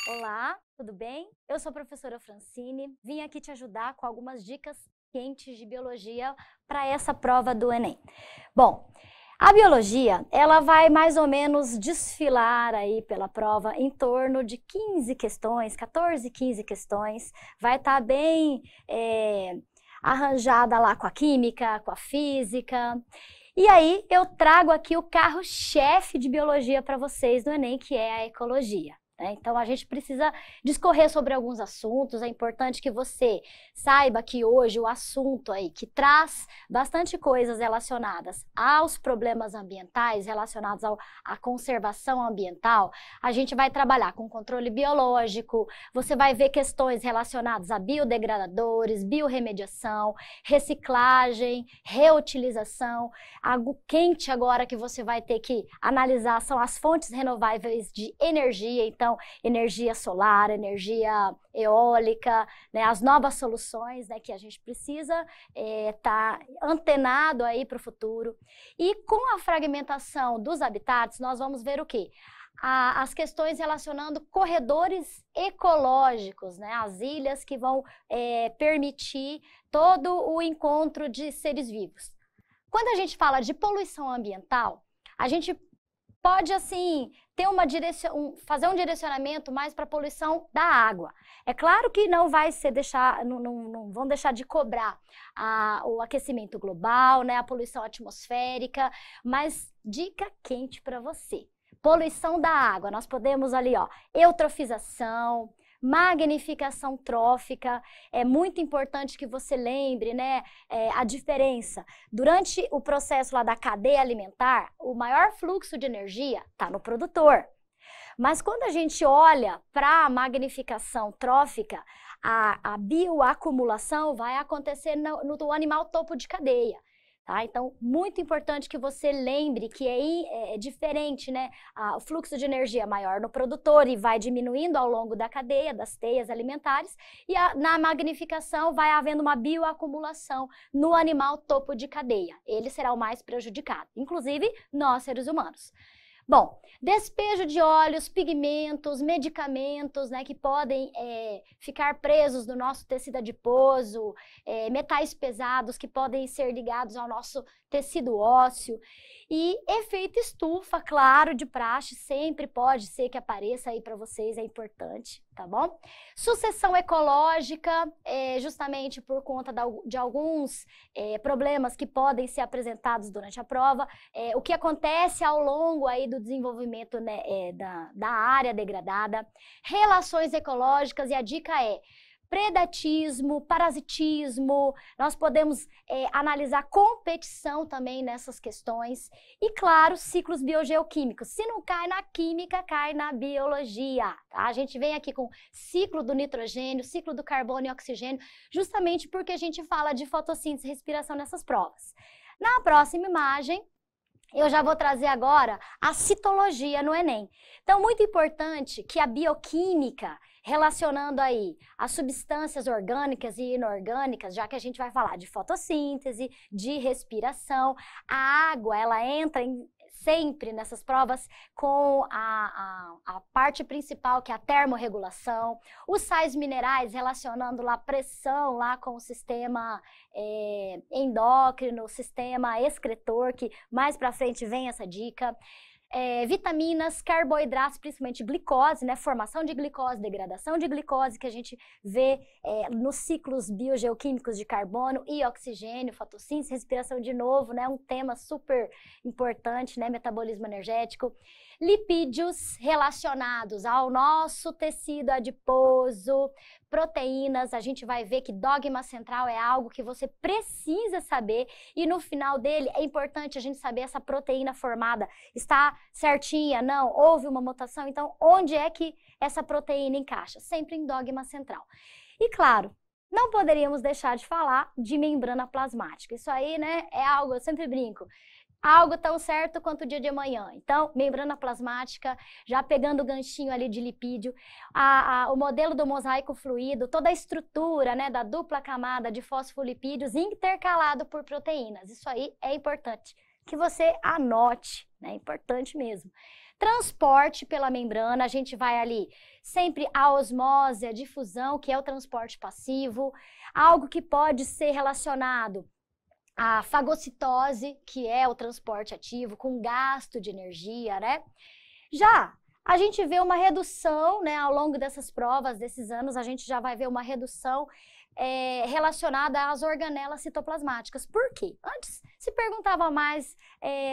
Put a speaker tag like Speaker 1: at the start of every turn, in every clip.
Speaker 1: Olá, tudo bem? Eu sou a professora Francine, vim aqui te ajudar com algumas dicas quentes de biologia para essa prova do Enem. Bom, a biologia, ela vai mais ou menos desfilar aí pela prova em torno de 15 questões, 14, 15 questões, vai estar bem arranjada lá com a química, com a física. E aí eu trago aqui o carro-chefe de biologia para vocês do Enem, que é a ecologia. Então, a gente precisa discorrer sobre alguns assuntos. É importante que você saiba que hoje o assunto aí que traz bastante coisas relacionadas aos problemas ambientais, relacionados à conservação ambiental, a gente vai trabalhar com controle biológico, você vai ver questões relacionadas a biodegradadores, biorremediação, reciclagem, reutilização. Algo quente agora que você vai ter que analisar são as fontes renováveis de energia. Então, energia solar, energia eólica, né, as novas soluções, né, que a gente precisa tá antenado aí para o futuro. E com a fragmentação dos habitats, nós vamos ver o quê? As questões relacionando corredores ecológicos, né, as ilhas que vão permitir todo o encontro de seres vivos. Quando a gente fala de poluição ambiental, a gente pode, assim, ter fazer um direcionamento mais para a poluição da água. É claro que não vai ser não vão deixar de cobrar o aquecimento global, né, a poluição atmosférica, mas dica quente para você. Poluição da água, nós podemos ali, ó, eutrofização, magnificação trófica. É muito importante que você lembre, né, a diferença. Durante o processo lá da cadeia alimentar, o maior fluxo de energia está no produtor. Mas quando a gente olha para a magnificação trófica, a bioacumulação vai acontecer no animal topo de cadeia. Tá? Então, muito importante que você lembre que é diferente, né? O fluxo de energia é maior no produtor e vai diminuindo ao longo da cadeia, das teias alimentares, e na magnificação vai havendo uma bioacumulação no animal topo de cadeia. Ele será o mais prejudicado, inclusive nós, seres humanos. Bom, despejo de óleos, pigmentos, medicamentos, né, que podem ficar presos no nosso tecido adiposo, metais pesados que podem ser ligados ao nosso tecido ósseo. E efeito estufa, claro, de praxe, sempre pode ser que apareça aí para vocês, é importante, tá bom? Sucessão ecológica, justamente por conta de alguns problemas que podem ser apresentados durante a prova, o que acontece ao longo aí do desenvolvimento, né, da área degradada, relações ecológicas, e a dica é predatismo, parasitismo. Nós podemos analisar competição também nessas questões. E, claro, ciclos biogeoquímicos. Se não cai na química, cai na biologia. Tá? A gente vem aqui com ciclo do nitrogênio, ciclo do carbono e oxigênio, justamente porque a gente fala de fotossíntese e respiração nessas provas. Na próxima imagem, eu já vou trazer agora a citologia no Enem. Então, muito importante que a bioquímica, relacionando aí as substâncias orgânicas e inorgânicas, já que a gente vai falar de fotossíntese, de respiração, a água, ela entra sempre nessas provas com a parte principal, que é a termorregulação, os sais minerais relacionando lá a pressão lá com o sistema endócrino, sistema excretor, que mais para frente vem essa dica. Vitaminas, carboidratos, principalmente glicose, né? Formação de glicose, degradação de glicose, que a gente vê nos ciclos biogeoquímicos de carbono e oxigênio, fotossíntese, respiração de novo, né? Um tema super importante, né? Metabolismo energético. Lipídios relacionados ao nosso tecido adiposo, proteínas. A gente vai ver que dogma central é algo que você precisa saber, e no final dele é importante a gente saber essa proteína formada está certinha, não, houve uma mutação, então onde é que essa proteína encaixa? Sempre em dogma central. E claro, não poderíamos deixar de falar de membrana plasmática. Isso aí, né, é algo, eu sempre brinco, algo tão certo quanto o dia de amanhã. Então, membrana plasmática, já pegando o ganchinho ali de lipídio, o modelo do mosaico fluido, toda a estrutura, né, da dupla camada de fosfolipídios intercalado por proteínas. Isso aí é importante que você anote, né, é importante mesmo. transporte pela membrana, a gente vai ali sempre a osmose, a difusão, que é o transporte passivo, algo que pode ser relacionado à fagocitose, que é o transporte ativo, com gasto de energia, né? Já a gente vê uma redução, né, ao longo dessas provas, desses anos, a gente já vai ver uma redução relacionada às organelas citoplasmáticas. Por quê? Antes se perguntava mais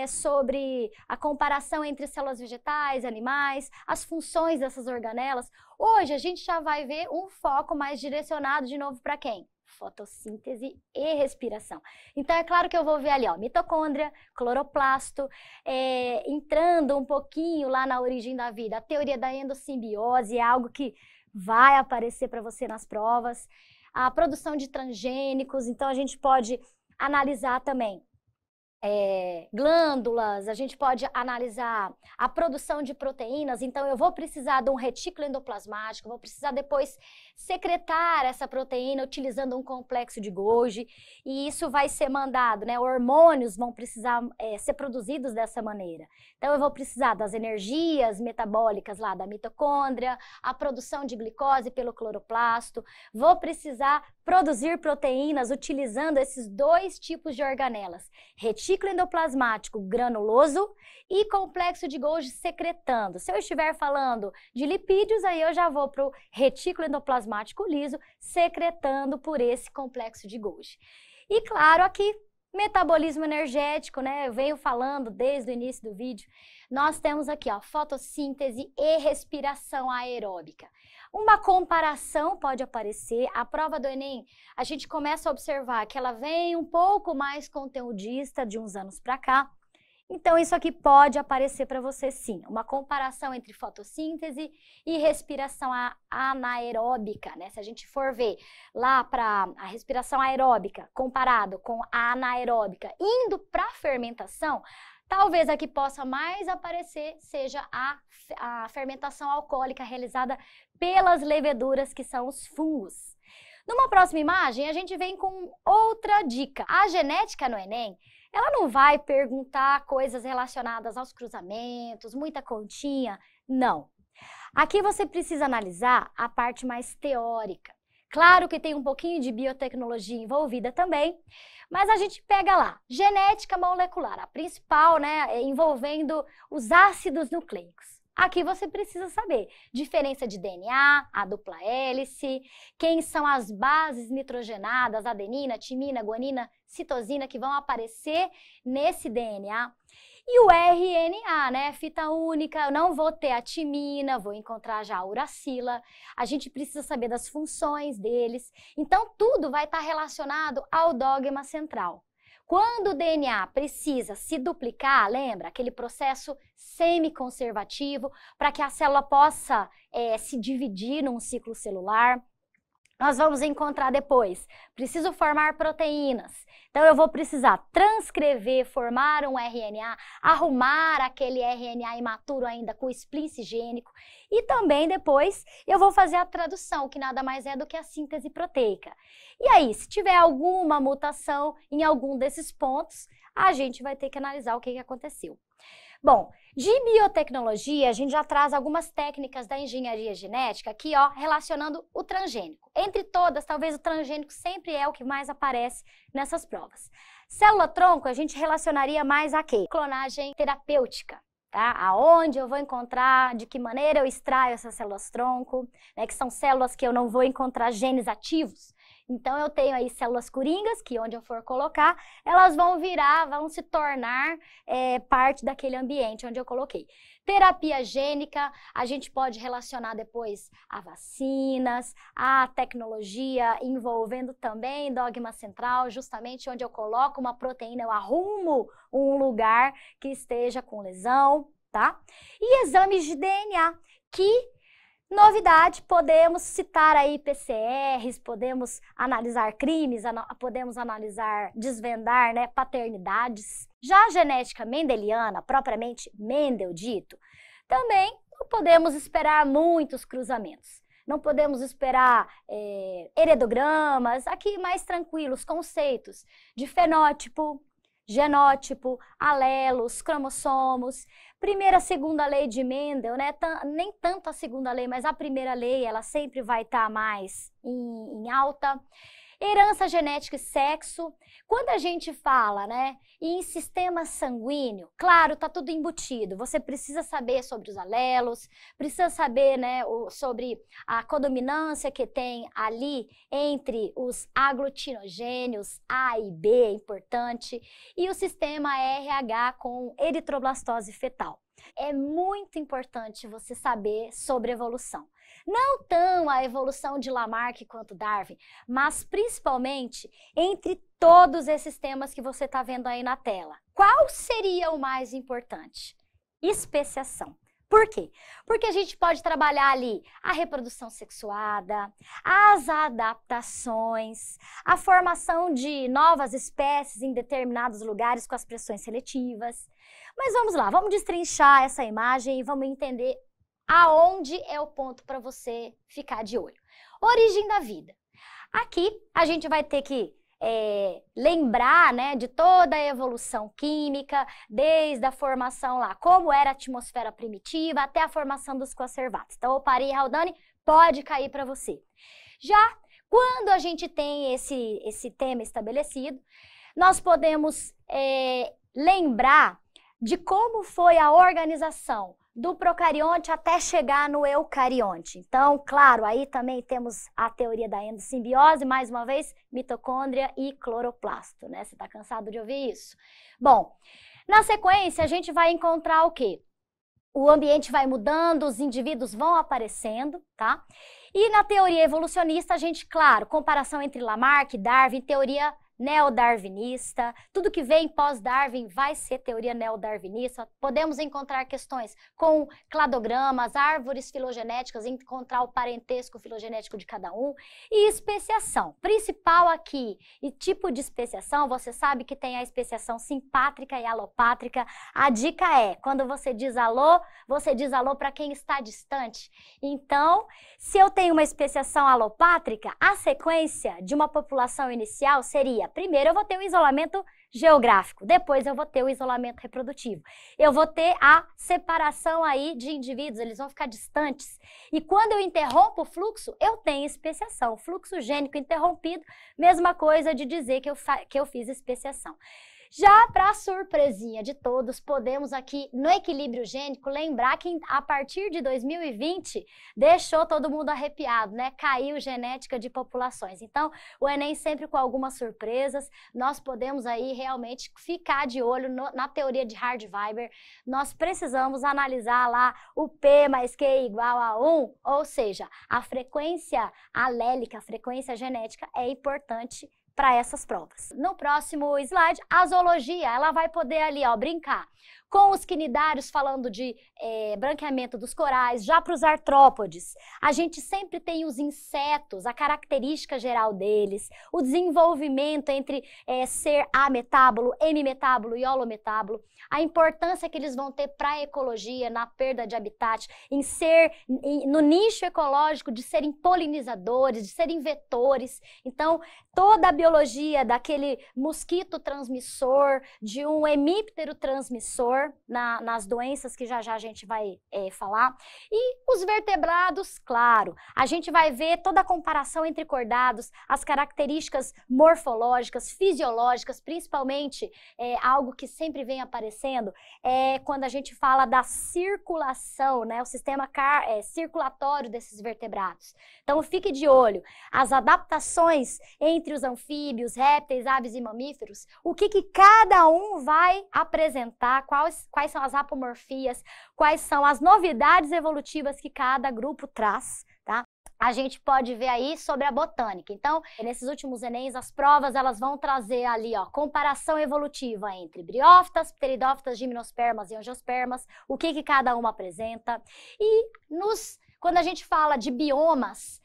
Speaker 1: sobre a comparação entre células vegetais, animais, as funções dessas organelas. Hoje a gente já vai ver um foco mais direcionado de novo para quem? Fotossíntese e respiração. Então é claro que eu vou ver ali, ó, mitocôndria, cloroplasto, entrando um pouquinho lá na origem da vida. A teoria da endossimbiose é algo que vai aparecer para você nas provas. A produção de transgênicos, então a gente pode analisar também glândulas, a gente pode analisar a produção de proteínas, então eu vou precisar de um retículo endoplasmático, vou precisar depois secretar essa proteína utilizando um complexo de Golgi, e isso vai ser mandado, né? Hormônios vão precisar ser produzidos dessa maneira. Então eu vou precisar das energias metabólicas lá da mitocôndria, a produção de glicose pelo cloroplasto, vou precisar produzir proteínas utilizando esses dois tipos de organelas, retículo endoplasmático granuloso e complexo de Golgi secretando. Se eu estiver falando de lipídios, aí eu já vou para o retículo endoplasmático liso secretando por esse complexo de Golgi. E claro, aqui, metabolismo energético, né? Eu venho falando desde o início do vídeo. Nós temos aqui, ó, fotossíntese e respiração aeróbica. Uma comparação pode aparecer, a prova do Enem, a gente começa a observar que ela vem um pouco mais conteudista de uns anos para cá, então isso aqui pode aparecer para você sim, uma comparação entre fotossíntese e respiração anaeróbica, né? Se a gente for ver lá para a respiração aeróbica comparado com a anaeróbica indo para a fermentação, talvez a que possa mais aparecer seja a fermentação alcoólica realizada pelas leveduras, que são os fungos. Numa próxima imagem, a gente vem com outra dica. A genética no Enem, ela não vai perguntar coisas relacionadas aos cruzamentos, muita continha, não. Aqui você precisa analisar a parte mais teórica. Claro que tem um pouquinho de biotecnologia envolvida também, mas a gente pega lá, genética molecular, a principal, né, envolvendo os ácidos nucleicos. Aqui você precisa saber diferença de DNA, a dupla hélice, quem são as bases nitrogenadas, adenina, timina, guanina, citosina, que vão aparecer nesse DNA. E o RNA, né, fita única, eu não vou ter a timina, vou encontrar já a uracila, a gente precisa saber das funções deles, então tudo vai estar relacionado ao dogma central. Quando o DNA precisa se duplicar, lembra, aquele processo semiconservativo, para que a célula possa se dividir num ciclo celular, nós vamos encontrar depois, preciso formar proteínas, então eu vou precisar transcrever, formar um RNA, arrumar aquele RNA imaturo ainda com o splice gênico e também depois eu vou fazer a tradução, que nada mais é do que a síntese proteica. E aí, se tiver alguma mutação em algum desses pontos, a gente vai ter que analisar o que aconteceu. Bom, de biotecnologia, a gente já traz algumas técnicas da engenharia genética aqui, ó, relacionando o transgênico. Entre todas, talvez o transgênico sempre é o que mais aparece nessas provas. Célula-tronco, a gente relacionaria mais a quê? Clonagem terapêutica, tá? Aonde eu vou encontrar, de que maneira eu extraio essas células-tronco, né, que são células que eu não vou encontrar genes ativos. Então, eu tenho aí células coringas, que onde eu for colocar, elas vão virar, vão se tornar parte daquele ambiente onde eu coloquei. Terapia gênica, a gente pode relacionar depois a vacinas, a tecnologia envolvendo também dogma central, justamente onde eu coloco uma proteína, eu arrumo um lugar que esteja com lesão, tá? E exames de DNA, que novidade, podemos citar aí PCRs, podemos analisar crimes, podemos analisar, desvendar, né, paternidades. Já a genética mendeliana, propriamente Mendel dito, também não podemos esperar muitos cruzamentos. Não podemos esperar heredogramas, aqui mais tranquilos, conceitos de fenótipo, genótipo, alelos, cromossomos. Primeira, segunda lei de Mendel, né? Nem tanto a segunda lei, mas a primeira lei, ela sempre vai estar mais em alta. Herança genética e sexo. Quando a gente fala, né, em sistema sanguíneo, claro, tá tudo embutido. Você precisa saber sobre os alelos, precisa saber, né, sobre a codominância que tem ali entre os aglutinogênios A e B, é importante, e o sistema RH com eritroblastose fetal. É muito importante você saber sobre evolução. Não tão a evolução de Lamarck quanto Darwin, mas principalmente entre todos esses temas que você está vendo aí na tela. Qual seria o mais importante? Especiação. Por quê? Porque a gente pode trabalhar ali a reprodução sexuada, as adaptações, a formação de novas espécies em determinados lugares com as pressões seletivas. Mas vamos lá, vamos destrinchar essa imagem e vamos entender aonde é o ponto para você ficar de olho. Origem da vida. Aqui a gente vai ter que lembrar, né, de toda a evolução química, desde a formação lá, como era a atmosfera primitiva, até a formação dos conservados. Então, o Pari e Haldane pode cair para você. Já quando a gente tem esse tema estabelecido, nós podemos lembrar de como foi a organização do procarionte até chegar no eucarionte. Então, claro, aí também temos a teoria da endossimbiose, mais uma vez, mitocôndria e cloroplasto, né? Você está cansado de ouvir isso? Bom, na sequência, a gente vai encontrar o quê? O ambiente vai mudando, os indivíduos vão aparecendo, tá? E na teoria evolucionista, a gente, claro, comparação entre Lamarck e Darwin, teoria neodarwinista, tudo que vem pós-Darwin vai ser teoria neodarwinista. Podemos encontrar questões com cladogramas, árvores filogenéticas, encontrar o parentesco filogenético de cada um. E especiação, principal aqui, e tipo de especiação, você sabe que tem a especiação simpátrica e alopátrica. A dica é, quando você diz alô para quem está distante. Então, se eu tenho uma especiação alopátrica, a sequência de uma população inicial seria: primeiro eu vou ter o isolamento geográfico, depois eu vou ter o isolamento reprodutivo. Eu vou ter a separação aí de indivíduos, eles vão ficar distantes. E quando eu interrompo o fluxo, eu tenho especiação. Fluxo gênico interrompido, mesma coisa de dizer que eu fiz especiação. Já para surpresinha de todos, podemos aqui no equilíbrio gênico lembrar que a partir de 2020 deixou todo mundo arrepiado, né? Caiu genética de populações. Então, o Enem sempre com algumas surpresas, nós podemos aí realmente ficar de olho na teoria de Hard-Weiber. Nós precisamos analisar lá o P mais Q igual a 1, ou seja, a frequência alélica, a frequência genética é importante para essas provas. No próximo slide, a zoologia, ela vai poder ali, ó, brincar com os quinidários, falando de branqueamento dos corais, já para os artrópodes. A gente sempre tem os insetos, a característica geral deles, o desenvolvimento entre ser ametábulo, hemimetábulo e holometábulo, a importância que eles vão ter para a ecologia, na perda de habitat, em ser, no nicho ecológico, de serem polinizadores, de serem vetores. Então, toda a biologia daquele mosquito transmissor, de um hemíptero transmissor, nas doenças que já a gente vai falar. E os vertebrados, claro, a gente vai ver toda a comparação entre cordados, as características morfológicas, fisiológicas, principalmente algo que sempre vem aparecendo, quando a gente fala da circulação, né, o sistema circulatório desses vertebrados. Então fique de olho, as adaptações entre os anfíbios, répteis, aves e mamíferos, o que cada um vai apresentar, quais são as apomorfias, quais são as novidades evolutivas que cada grupo traz, tá? A gente pode ver aí sobre a botânica. Então, nesses últimos Enems, as provas elas vão trazer ali, ó, comparação evolutiva entre briófitas, pteridófitas, gimnospermas e angiospermas, o que cada uma apresenta. E nos quando a gente fala de biomas,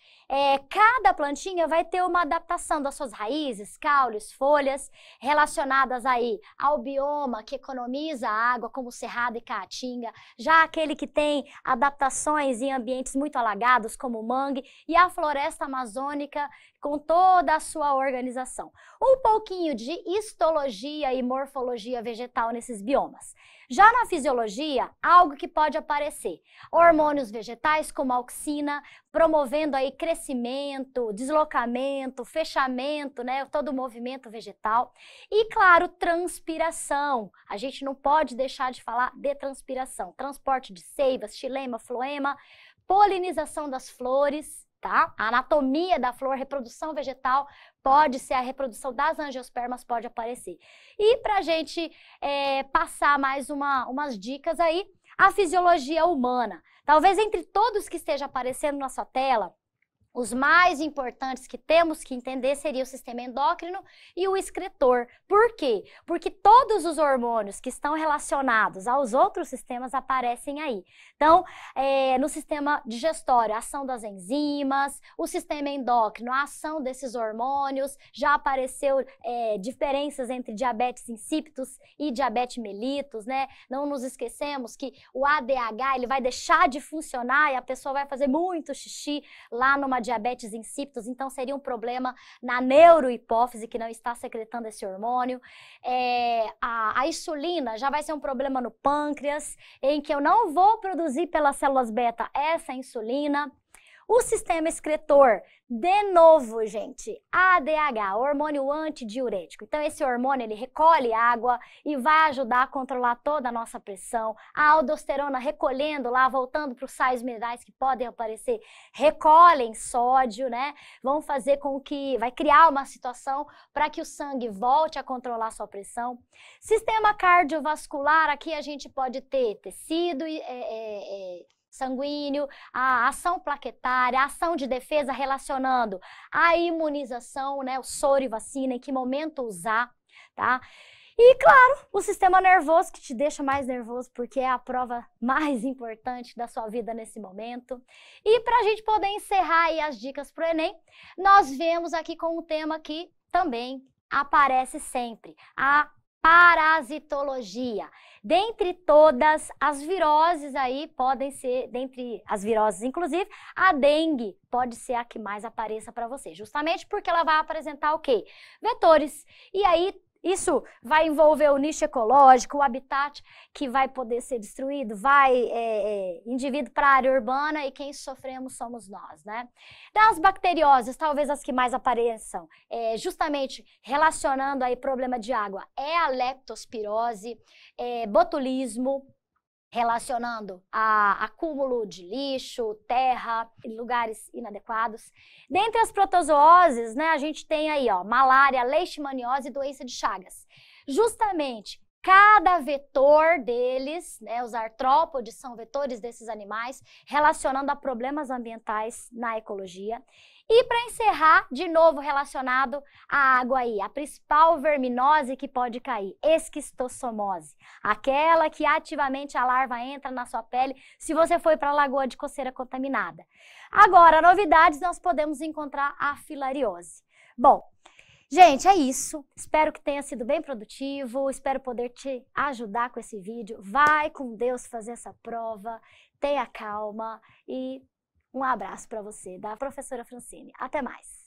Speaker 1: cada plantinha vai ter uma adaptação das suas raízes, caules, folhas, relacionadas aí ao bioma que economiza água, como cerrado e caatinga, já aquele que tem adaptações em ambientes muito alagados, como o mangue, e a floresta amazônica com toda a sua organização. Um pouquinho de histologia e morfologia vegetal nesses biomas. Já na fisiologia, algo que pode aparecer, hormônios vegetais como a auxina, promovendo aí crescimento, deslocamento, fechamento, né, todo o movimento vegetal. E claro, transpiração. A gente não pode deixar de falar de transpiração. Transporte de seivas, xilema, floema, polinização das flores, tá? A anatomia da flor, reprodução vegetal, pode ser a reprodução das angiospermas, pode aparecer. E para a gente passar mais umas dicas aí, a fisiologia humana. Talvez entre todos que esteja aparecendo na sua tela, os mais importantes que temos que entender seria o sistema endócrino e o excretor. Por quê? Porque todos os hormônios que estão relacionados aos outros sistemas aparecem aí. Então, no sistema digestório, a ação das enzimas, o sistema endócrino, a ação desses hormônios, já apareceu diferenças entre diabetes insípidos e diabetes mellitus, né? Não nos esquecemos que o ADH, ele vai deixar de funcionar e a pessoa vai fazer muito xixi lá numa diabetes insípidos, então seria um problema na neurohipófise, que não está secretando esse hormônio. A insulina já vai ser um problema no pâncreas, em que eu não vou produzir pelas células beta essa insulina. O sistema excretor, de novo, gente, ADH, hormônio antidiurético. Então, esse hormônio, ele recolhe água e vai ajudar a controlar toda a nossa pressão. A aldosterona recolhendo lá, voltando para os sais minerais que podem aparecer, recolhem sódio, né? Vão fazer com que, vai criar uma situação para que o sangue volte a controlar a sua pressão. Sistema cardiovascular, aqui a gente pode ter tecido sanguíneo, a ação plaquetária, a ação de defesa relacionando a imunização, né, o soro e vacina, em que momento usar, tá? E, claro, o sistema nervoso, que te deixa mais nervoso, porque é a prova mais importante da sua vida nesse momento. E para a gente poder encerrar aí as dicas para o Enem, nós viemos aqui com um tema que também aparece sempre, a parasitologia. Dentre todas as viroses aí, podem ser, dentre as viroses inclusive, a dengue pode ser a que mais apareça para você, justamente porque ela vai apresentar o quê? Vetores. E aí, isso vai envolver o nicho ecológico, o habitat que vai poder ser destruído, indivíduo para a área urbana e quem sofremos somos nós, né? Das bacterioses, talvez as que mais apareçam, justamente relacionando aí problema de água, é a leptospirose, botulismo, relacionando a acúmulo de lixo, terra, lugares inadequados. Dentre as protozooses, né, a gente tem aí, ó, malária, leishmaniose e doença de Chagas. Justamente, cada vetor deles, né, os artrópodes são vetores desses animais, relacionando a problemas ambientais na ecologia. E para encerrar, de novo relacionado à água aí, a principal verminose que pode cair, esquistossomose, aquela que ativamente a larva entra na sua pele se você foi para a lagoa de coceira contaminada. Agora, novidades, nós podemos encontrar a filariose. Bom, gente, é isso. Espero que tenha sido bem produtivo, espero poder te ajudar com esse vídeo. Vai com Deus fazer essa prova, tenha calma e um abraço para você, da professora Francine. Até mais!